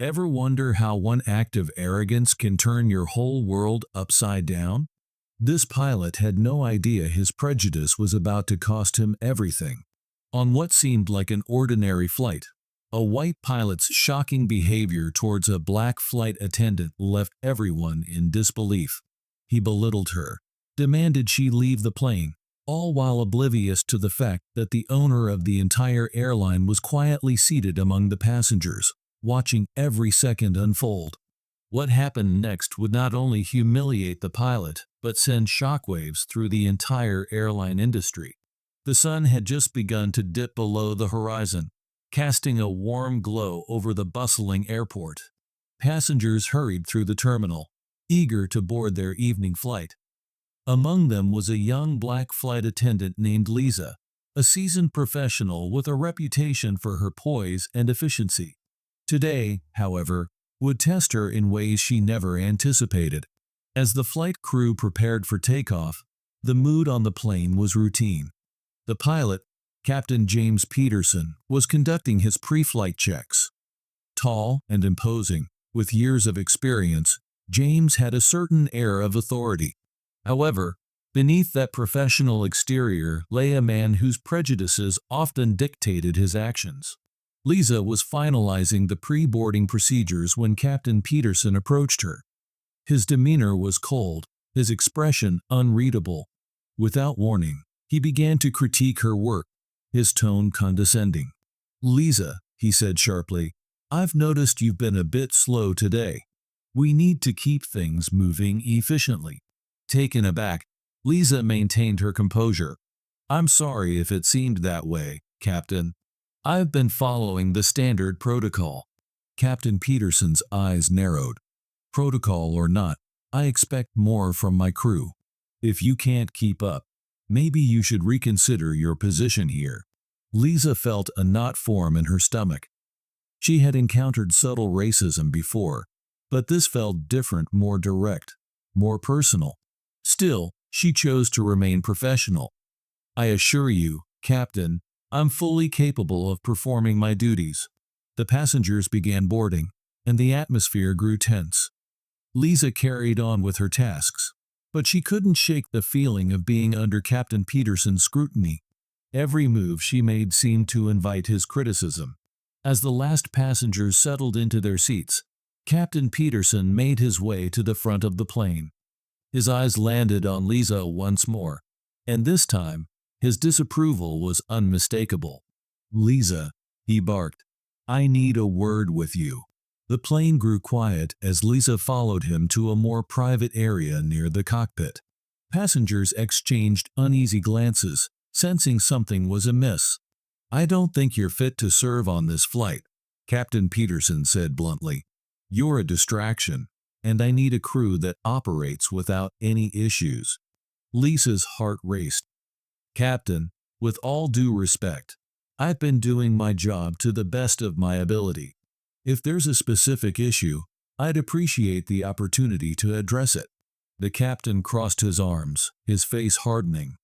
Ever wonder how one act of arrogance can turn your whole world upside down? This pilot had no idea his prejudice was about to cost him everything. On what seemed like an ordinary flight, a white pilot's shocking behavior towards a black flight attendant left everyone in disbelief. He belittled her, demanded she leave the plane, all while oblivious to the fact that the owner of the entire airline was quietly seated among the passengers, watching every second unfold. What happened next would not only humiliate the pilot, but send shockwaves through the entire airline industry. The sun had just begun to dip below the horizon, casting a warm glow over the bustling airport. Passengers hurried through the terminal, eager to board their evening flight. Among them was a young black flight attendant named Lisa, a seasoned professional with a reputation for her poise and efficiency. Today, however, would test her in ways she never anticipated. As the flight crew prepared for takeoff, the mood on the plane was routine. The pilot, Captain James Peterson, was conducting his pre-flight checks. Tall and imposing, with years of experience, James had a certain air of authority. However, beneath that professional exterior lay a man whose prejudices often dictated his actions. Lisa was finalizing the pre-boarding procedures when Captain Peterson approached her. His demeanor was cold, his expression unreadable. Without warning, he began to critique her work, his tone condescending. "Lisa," he said sharply, "I've noticed you've been a bit slow today. We need to keep things moving efficiently." Taken aback, Lisa maintained her composure. "I'm sorry if it seemed that way, Captain. I've been following the standard protocol." Captain Peterson's eyes narrowed. "Protocol or not, I expect more from my crew. If you can't keep up, maybe you should reconsider your position here." Lisa felt a knot form in her stomach. She had encountered subtle racism before, but this felt different, more direct, more personal. Still, she chose to remain professional. "I assure you, Captain, I'm fully capable of performing my duties." The passengers began boarding, and the atmosphere grew tense. Lisa carried on with her tasks, but she couldn't shake the feeling of being under Captain Peterson's scrutiny. Every move she made seemed to invite his criticism. As the last passengers settled into their seats, Captain Peterson made his way to the front of the plane. His eyes landed on Lisa once more, and this time, his disapproval was unmistakable. "Lisa," he barked, "I need a word with you." The plane grew quiet as Lisa followed him to a more private area near the cockpit. Passengers exchanged uneasy glances, sensing something was amiss. "I don't think you're fit to serve on this flight," Captain Peterson said bluntly. "You're a distraction, and I need a crew that operates without any issues." Lisa's heart raced. "Captain, with all due respect, I've been doing my job to the best of my ability. If there's a specific issue, I'd appreciate the opportunity to address it." The captain crossed his arms, his face hardening.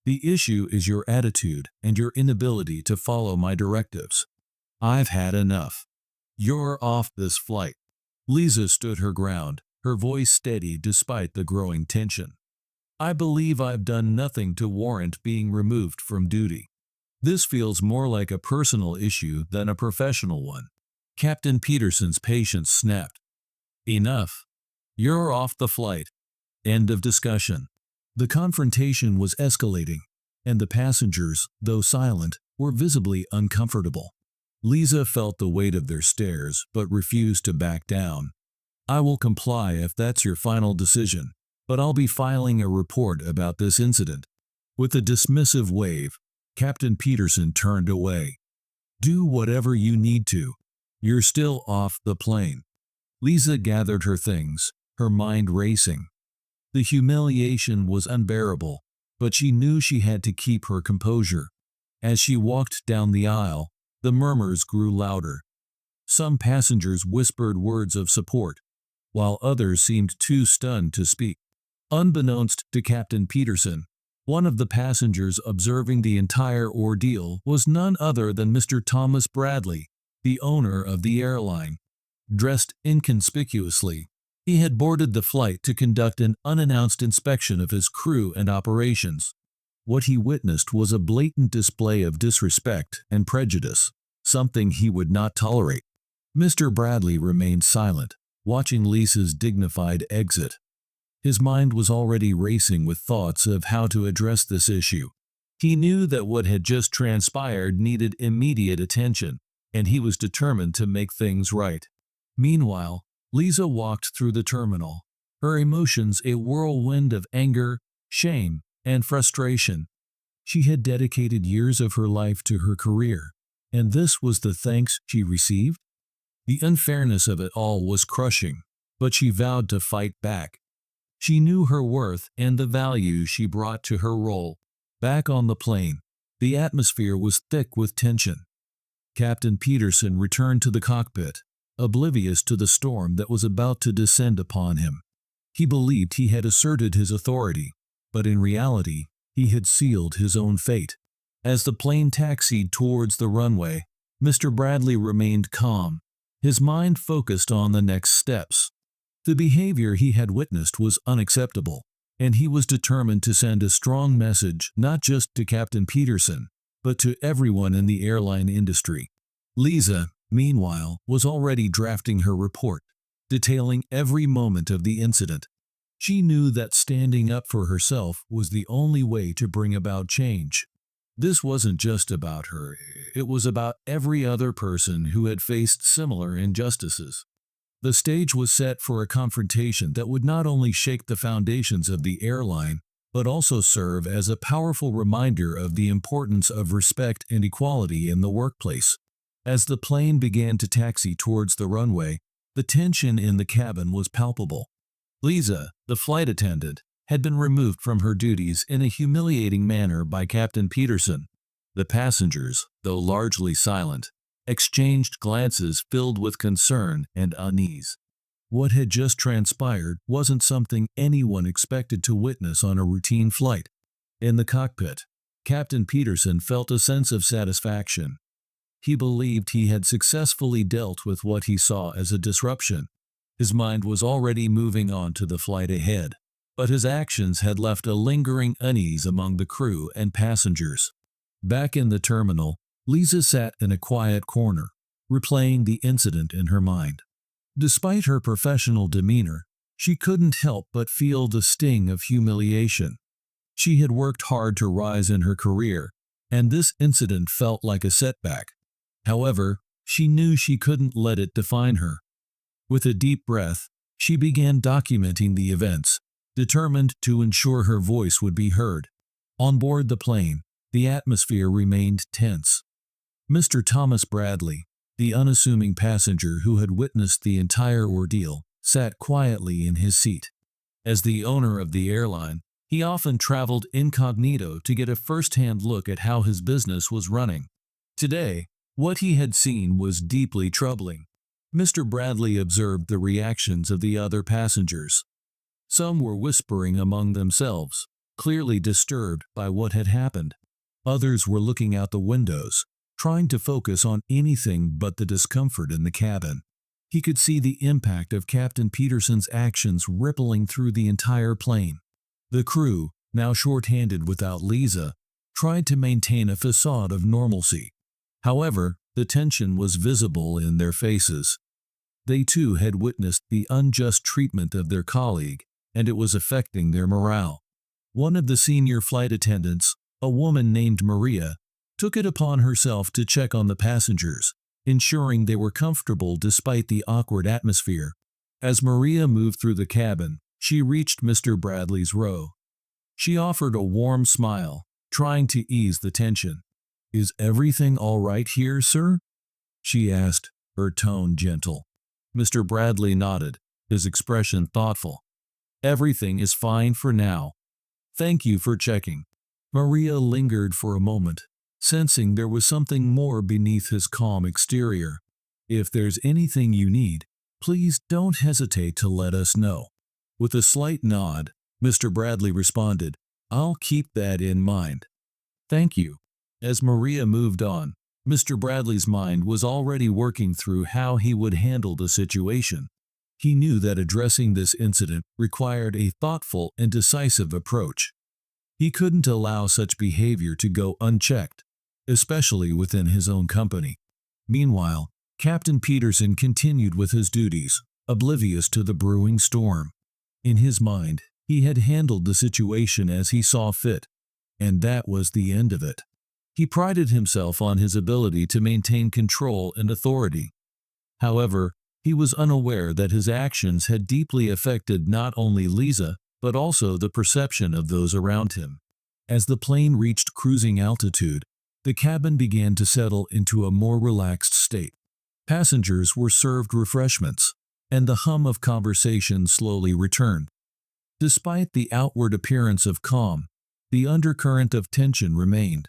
"The issue is your attitude and your inability to follow my directives. I've had enough. You're off this flight." Lisa stood her ground, her voice steady despite the growing tension. "I believe I've done nothing to warrant being removed from duty. This feels more like a personal issue than a professional one." Captain Peterson's patience snapped. "Enough. You're off the flight. End of discussion." The confrontation was escalating, and the passengers, though silent, were visibly uncomfortable. Lisa felt the weight of their stares but refused to back down. "I will comply if that's your final decision, but I'll be filing a report about this incident." With a dismissive wave, Captain Peterson turned away. "Do whatever you need to. You're still off the plane." Lisa gathered her things, her mind racing. The humiliation was unbearable, but she knew she had to keep her composure. As she walked down the aisle, the murmurs grew louder. Some passengers whispered words of support, while others seemed too stunned to speak. Unbeknownst to Captain Peterson, one of the passengers observing the entire ordeal was none other than Mr. Thomas Bradley, the owner of the airline. Dressed inconspicuously, he had boarded the flight to conduct an unannounced inspection of his crew and operations. What he witnessed was a blatant display of disrespect and prejudice, something he would not tolerate. Mr. Bradley remained silent, watching Lisa's dignified exit. His mind was already racing with thoughts of how to address this issue. He knew that what had just transpired needed immediate attention, and he was determined to make things right. Meanwhile, Lisa walked through the terminal, her emotions a whirlwind of anger, shame, and frustration. She had dedicated years of her life to her career, and this was the thanks she received? The unfairness of it all was crushing, but she vowed to fight back. She knew her worth and the value she brought to her role. Back on the plane, the atmosphere was thick with tension. Captain Peterson returned to the cockpit, oblivious to the storm that was about to descend upon him. He believed he had asserted his authority, but in reality, he had sealed his own fate. As the plane taxied towards the runway, Mr. Bradley remained calm, his mind focused on the next steps. The behavior he had witnessed was unacceptable, and he was determined to send a strong message not just to Captain Peterson, but to everyone in the airline industry. Lisa, meanwhile, was already drafting her report, detailing every moment of the incident. She knew that standing up for herself was the only way to bring about change. This wasn't just about her, it was about every other person who had faced similar injustices. The stage was set for a confrontation that would not only shake the foundations of the airline, but also serve as a powerful reminder of the importance of respect and equality in the workplace. As the plane began to taxi towards the runway, the tension in the cabin was palpable. Lisa, the flight attendant, had been removed from her duties in a humiliating manner by Captain Peterson. The passengers, though largely silent, exchanged glances filled with concern and unease. What had just transpired wasn't something anyone expected to witness on a routine flight. In the cockpit, Captain Peterson felt a sense of satisfaction. He believed he had successfully dealt with what he saw as a disruption. His mind was already moving on to the flight ahead, but his actions had left a lingering unease among the crew and passengers. Back in the terminal, Lisa sat in a quiet corner, replaying the incident in her mind. Despite her professional demeanor, she couldn't help but feel the sting of humiliation. She had worked hard to rise in her career, and this incident felt like a setback. However, she knew she couldn't let it define her. With a deep breath, she began documenting the events, determined to ensure her voice would be heard. On board the plane, the atmosphere remained tense. Mr. Thomas Bradley, the unassuming passenger who had witnessed the entire ordeal, sat quietly in his seat. As the owner of the airline, he often traveled incognito to get a first-hand look at how his business was running. Today, what he had seen was deeply troubling. Mr. Bradley observed the reactions of the other passengers. Some were whispering among themselves, clearly disturbed by what had happened. Others were looking out the windows, trying to focus on anything but the discomfort in the cabin. He could see the impact of Captain Peterson's actions rippling through the entire plane. The crew, now short-handed without Lisa, tried to maintain a facade of normalcy. However, the tension was visible in their faces. They too had witnessed the unjust treatment of their colleague, and it was affecting their morale. One of the senior flight attendants, a woman named Maria, took it upon herself to check on the passengers, ensuring they were comfortable despite the awkward atmosphere. As Maria moved through the cabin, she reached Mr. Bradley's row. She offered a warm smile, trying to ease the tension. "Is everything all right here, sir?" she asked, her tone gentle. Mr. Bradley nodded, his expression thoughtful. "Everything is fine for now. Thank you for checking." Maria lingered for a moment, sensing there was something more beneath his calm exterior. "If there's anything you need, please don't hesitate to let us know." With a slight nod, Mr. Bradley responded, "I'll keep that in mind." "Thank you." As Maria moved on, Mr. Bradley's mind was already working through how he would handle the situation. He knew that addressing this incident required a thoughtful and decisive approach. He couldn't allow such behavior to go unchecked, especially within his own company. Meanwhile, Captain Peterson continued with his duties, oblivious to the brewing storm. In his mind, he had handled the situation as he saw fit, and that was the end of it. He prided himself on his ability to maintain control and authority. However, he was unaware that his actions had deeply affected not only Lisa, but also the perception of those around him. As the plane reached cruising altitude, the cabin began to settle into a more relaxed state. Passengers were served refreshments, and the hum of conversation slowly returned. Despite the outward appearance of calm, the undercurrent of tension remained.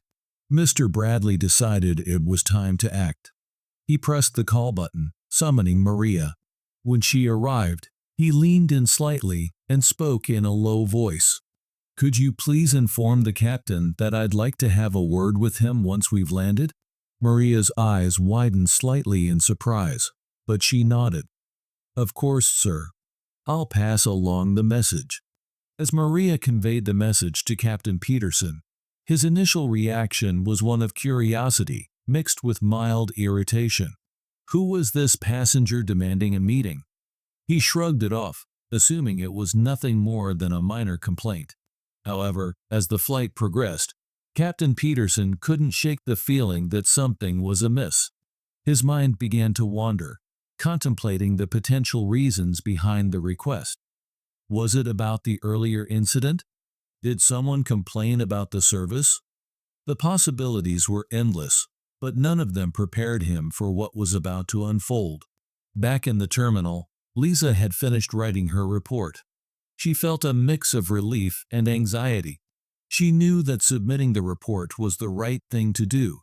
Mr. Bradley decided it was time to act. He pressed the call button, summoning Maria. When she arrived, he leaned in slightly and spoke in a low voice. "Could you please inform the captain that I'd like to have a word with him once we've landed?" Maria's eyes widened slightly in surprise, but she nodded. "Of course, sir. I'll pass along the message." As Maria conveyed the message to Captain Peterson, his initial reaction was one of curiosity mixed with mild irritation. Who was this passenger demanding a meeting? He shrugged it off, assuming it was nothing more than a minor complaint. However, as the flight progressed, Captain Peterson couldn't shake the feeling that something was amiss. His mind began to wander, contemplating the potential reasons behind the request. Was it about the earlier incident? Did someone complain about the service? The possibilities were endless, but none of them prepared him for what was about to unfold. Back in the terminal, Lisa had finished writing her report. She felt a mix of relief and anxiety. She knew that submitting the report was the right thing to do,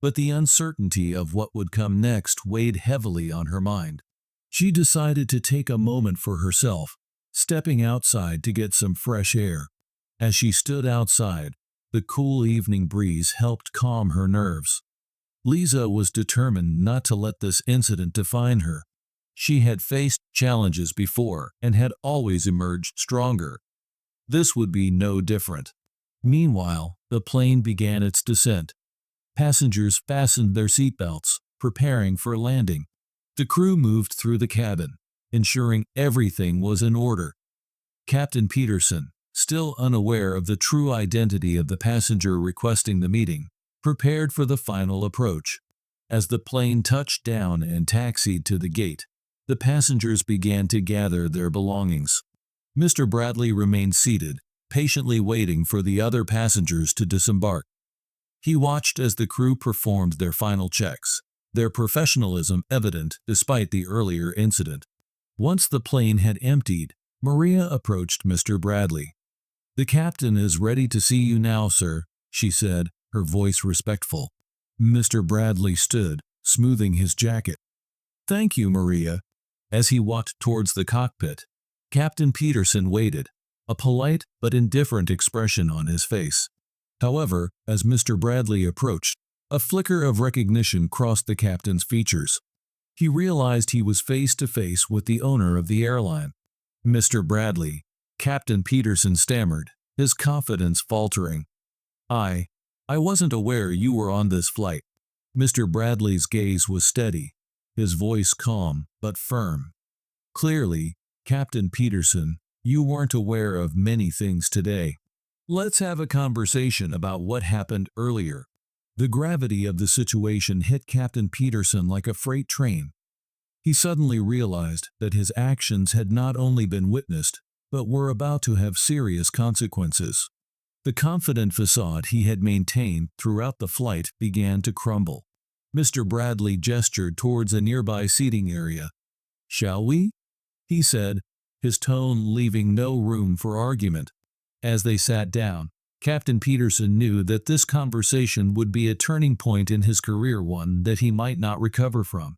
but the uncertainty of what would come next weighed heavily on her mind. She decided to take a moment for herself, stepping outside to get some fresh air. As she stood outside, the cool evening breeze helped calm her nerves. Lisa was determined not to let this incident define her. She had faced challenges before and had always emerged stronger. This would be no different. Meanwhile, the plane began its descent. Passengers fastened their seatbelts, preparing for landing. The crew moved through the cabin, ensuring everything was in order. Captain Peterson, still unaware of the true identity of the passenger requesting the meeting, prepared for the final approach. As the plane touched down and taxied to the gate, the passengers began to gather their belongings. Mr. Bradley remained seated, patiently waiting for the other passengers to disembark. He watched as the crew performed their final checks, their professionalism evident despite the earlier incident. Once the plane had emptied, Maria approached Mr. Bradley. "The captain is ready to see you now, sir," she said, her voice respectful. Mr. Bradley stood, smoothing his jacket. "Thank you, Maria." As he walked towards the cockpit, Captain Peterson waited, a polite but indifferent expression on his face. However, as Mr. Bradley approached, a flicker of recognition crossed the captain's features. He realized he was face to face with the owner of the airline. "Mr. Bradley," Captain Peterson stammered, his confidence faltering. I wasn't aware you were on this flight." Mr. Bradley's gaze was steady, his voice calm but firm. "Clearly, Captain Peterson, you weren't aware of many things today. Let's have a conversation about what happened earlier." The gravity of the situation hit Captain Peterson like a freight train. He suddenly realized that his actions had not only been witnessed, but were about to have serious consequences. The confident facade he had maintained throughout the flight began to crumble. Mr. Bradley gestured towards a nearby seating area. "Shall we?" he said, his tone leaving no room for argument. As they sat down, Captain Peterson knew that this conversation would be a turning point in his career, one that he might not recover from.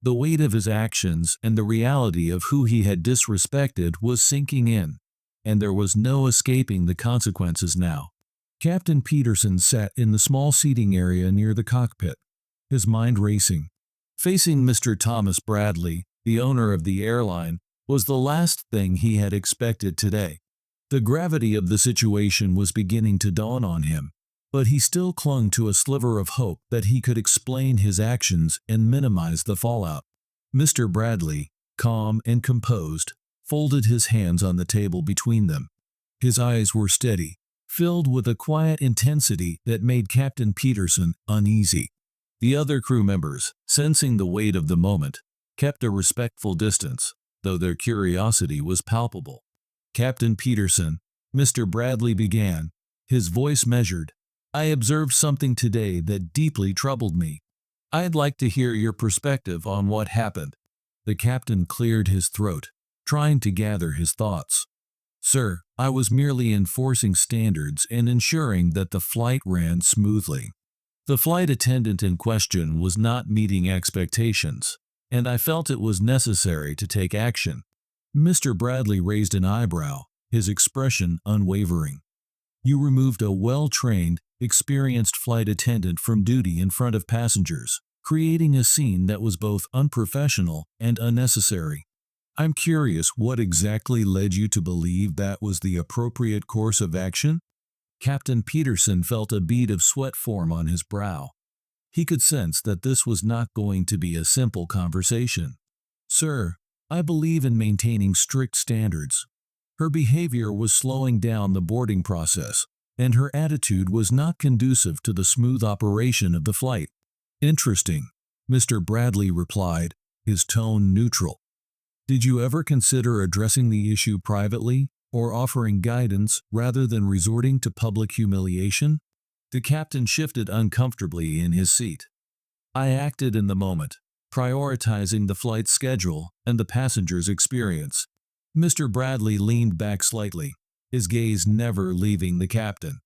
The weight of his actions and the reality of who he had disrespected was sinking in, and there was no escaping the consequences now. Captain Peterson sat in the small seating area near the cockpit. his mind racing. Facing Mr. Thomas Bradley, the owner of the airline, was the last thing he had expected today. The gravity of the situation was beginning to dawn on him, but he still clung to a sliver of hope that he could explain his actions and minimize the fallout. Mr. Bradley, calm and composed, folded his hands on the table between them. His eyes were steady, filled with a quiet intensity that made Captain Peterson uneasy. The other crew members, sensing the weight of the moment, kept a respectful distance, though their curiosity was palpable. "Captain Peterson," Mr. Bradley began, his voice measured, "I observed something today that deeply troubled me. I'd like to hear your perspective on what happened." The captain cleared his throat, trying to gather his thoughts. "Sir, I was merely enforcing standards and ensuring that the flight ran smoothly. The flight attendant in question was not meeting expectations, and I felt it was necessary to take action." Mr. Bradley raised an eyebrow, his expression unwavering. "You removed a well-trained, experienced flight attendant from duty in front of passengers, creating a scene that was both unprofessional and unnecessary. I'm curious what exactly led you to believe that was the appropriate course of action?" Captain Peterson felt a bead of sweat form on his brow. He could sense that this was not going to be a simple conversation. "Sir, I believe in maintaining strict standards. Her behavior was slowing down the boarding process, and her attitude was not conducive to the smooth operation of the flight." "Interesting," Mr. Bradley replied, his tone neutral. "Did you ever consider addressing the issue privately or offering guidance rather than resorting to public humiliation?" The captain shifted uncomfortably in his seat. "I acted in the moment, prioritizing the flight schedule and the passenger's experience." Mr. Bradley leaned back slightly, his gaze never leaving the captain.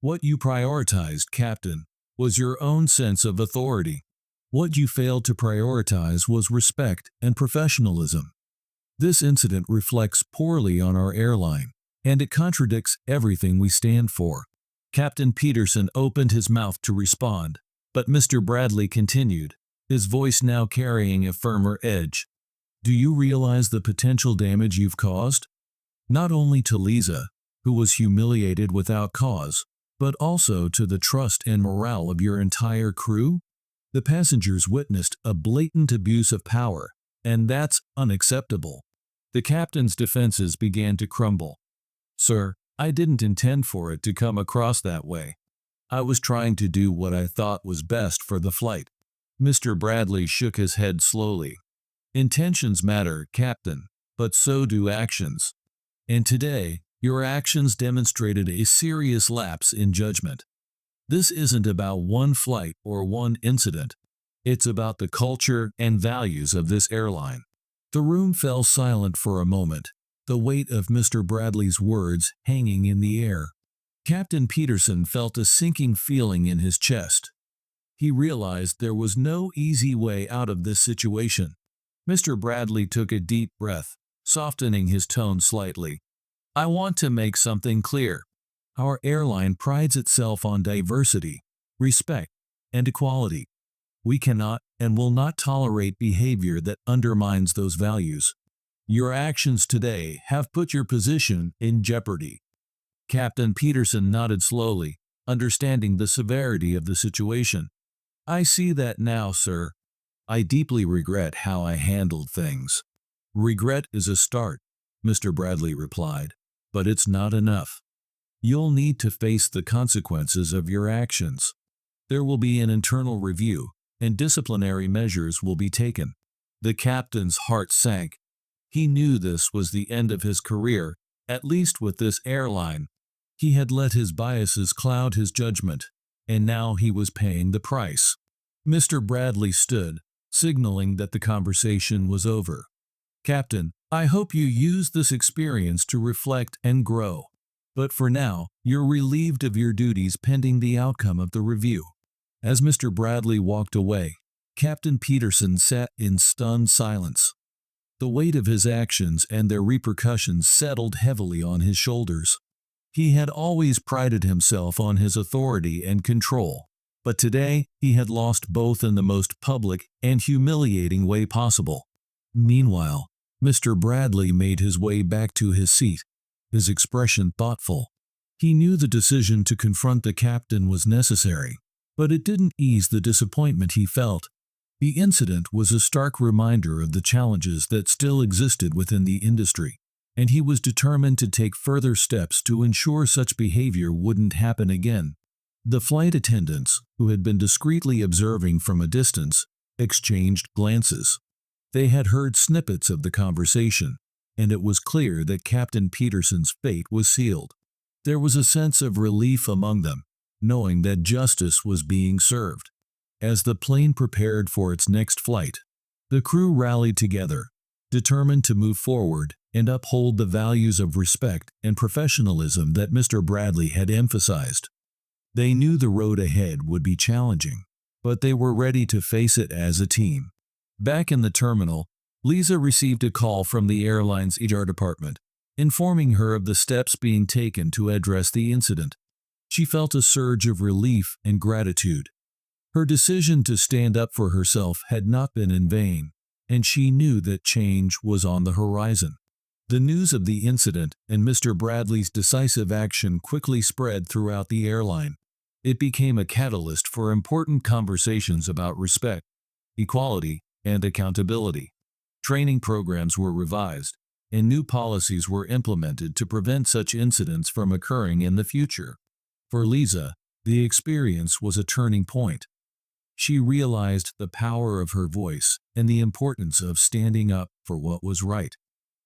"What you prioritized, Captain, was your own sense of authority. What you failed to prioritize was respect and professionalism. This incident reflects poorly on our airline, and it contradicts everything we stand for." Captain Peterson opened his mouth to respond, but Mr. Bradley continued, his voice now carrying a firmer edge. "Do you realize the potential damage you've caused? Not only to Lisa, who was humiliated without cause, but also to the trust and morale of your entire crew? The passengers witnessed a blatant abuse of power, and that's unacceptable." The captain's defenses began to crumble. "Sir, I didn't intend for it to come across that way. I was trying to do what I thought was best for the flight." Mr. Bradley shook his head slowly. "Intentions matter, Captain, but so do actions. And today, your actions demonstrated a serious lapse in judgment. This isn't about one flight or one incident. It's about the culture and values of this airline." The room fell silent for a moment, the weight of Mr. Bradley's words hanging in the air. Captain Peterson felt a sinking feeling in his chest. He realized there was no easy way out of this situation. Mr. Bradley took a deep breath, softening his tone slightly. "I want to make something clear. Our airline prides itself on diversity, respect, and equality. We cannot and will not tolerate behavior that undermines those values. Your actions today have put your position in jeopardy." Captain Peterson nodded slowly, understanding the severity of the situation. "I see that now, sir. I deeply regret how I handled things." "Regret is a start," Mr. Bradley replied, "but it's not enough. You'll need to face the consequences of your actions. There will be an internal review, and disciplinary measures will be taken." The captain's heart sank. He knew this was the end of his career, at least with this airline. He had let his biases cloud his judgment, and now he was paying the price. Mr. Bradley stood, signaling that the conversation was over. "Captain, I hope you use this experience to reflect and grow. But for now, you're relieved of your duties pending the outcome of the review." As Mr. Bradley walked away, Captain Peterson sat in stunned silence. The weight of his actions and their repercussions settled heavily on his shoulders. He had always prided himself on his authority and control, But today, he had lost both in the most public and humiliating way possible. Meanwhile, Mr. Bradley made his way back to his seat, his expression thoughtful. He knew the decision to confront the captain was necessary, but it didn't ease the disappointment he felt. The incident was a stark reminder of the challenges that still existed within the industry, and he was determined to take further steps to ensure such behavior wouldn't happen again. The flight attendants, who had been discreetly observing from a distance, exchanged glances. They had heard snippets of the conversation, and it was clear that Captain Peterson's fate was sealed. There was a sense of relief among them, knowing that justice was being served. As the plane prepared for its next flight, the crew rallied together, determined to move forward and uphold the values of respect and professionalism that Mr. Bradley had emphasized. They knew the road ahead would be challenging, but they were ready to face it as a team. Back in the terminal, Lisa received a call from the airline's HR department, informing her of the steps being taken to address the incident. She felt a surge of relief and gratitude. Her decision to stand up for herself had not been in vain, and she knew that change was on the horizon. The news of the incident and Mr. Bradley's decisive action quickly spread throughout the airline. It became a catalyst for important conversations about respect, equality, and accountability. Training programs were revised, and new policies were implemented to prevent such incidents from occurring in the future. For Lisa, the experience was a turning point. She realized the power of her voice and the importance of standing up for what was right.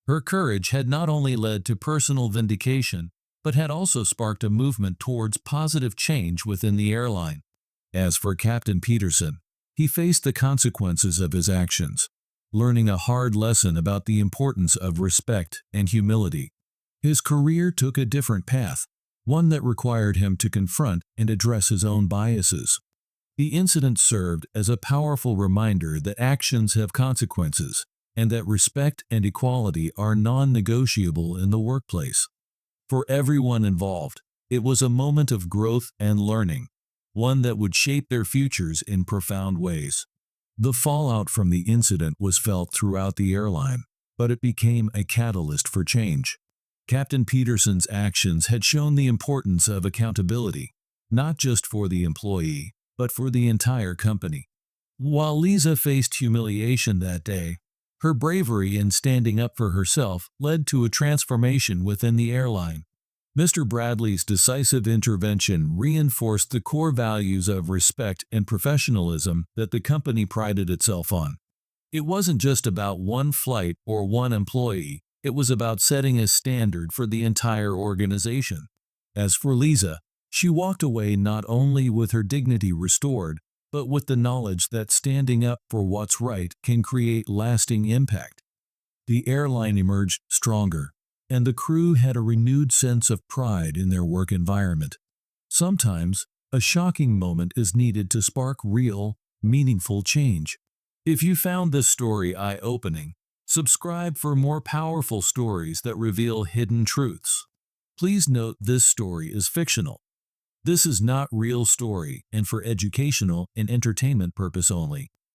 Her courage had not only led to personal vindication, but had also sparked a movement towards positive change within the airline. As for Captain Peterson, he faced the consequences of his actions, learning a hard lesson about the importance of respect and humility. His career took a different path, one that required him to confront and address his own biases. The incident served as a powerful reminder that actions have consequences, and that respect and equality are non-negotiable in the workplace. For everyone involved, it was a moment of growth and learning, one that would shape their futures in profound ways. The fallout from the incident was felt throughout the airline, but it became a catalyst for change. Captain Peterson's actions had shown the importance of accountability, not just for the employee, but for the entire company. While Lisa faced humiliation that day, her bravery in standing up for herself led to a transformation within the airline. Mr. Bradley's decisive intervention reinforced the core values of respect and professionalism that the company prided itself on. It wasn't just about one flight or one employee, it was about setting a standard for the entire organization. As for Lisa, she walked away not only with her dignity restored, but with the knowledge that standing up for what's right can create lasting impact. The airline emerged stronger, and the crew had a renewed sense of pride in their work environment. Sometimes, a shocking moment is needed to spark real, meaningful change. If you found this story eye-opening, subscribe for more powerful stories that reveal hidden truths. Please note this story is fictional. This is not real story and for educational and entertainment purpose only.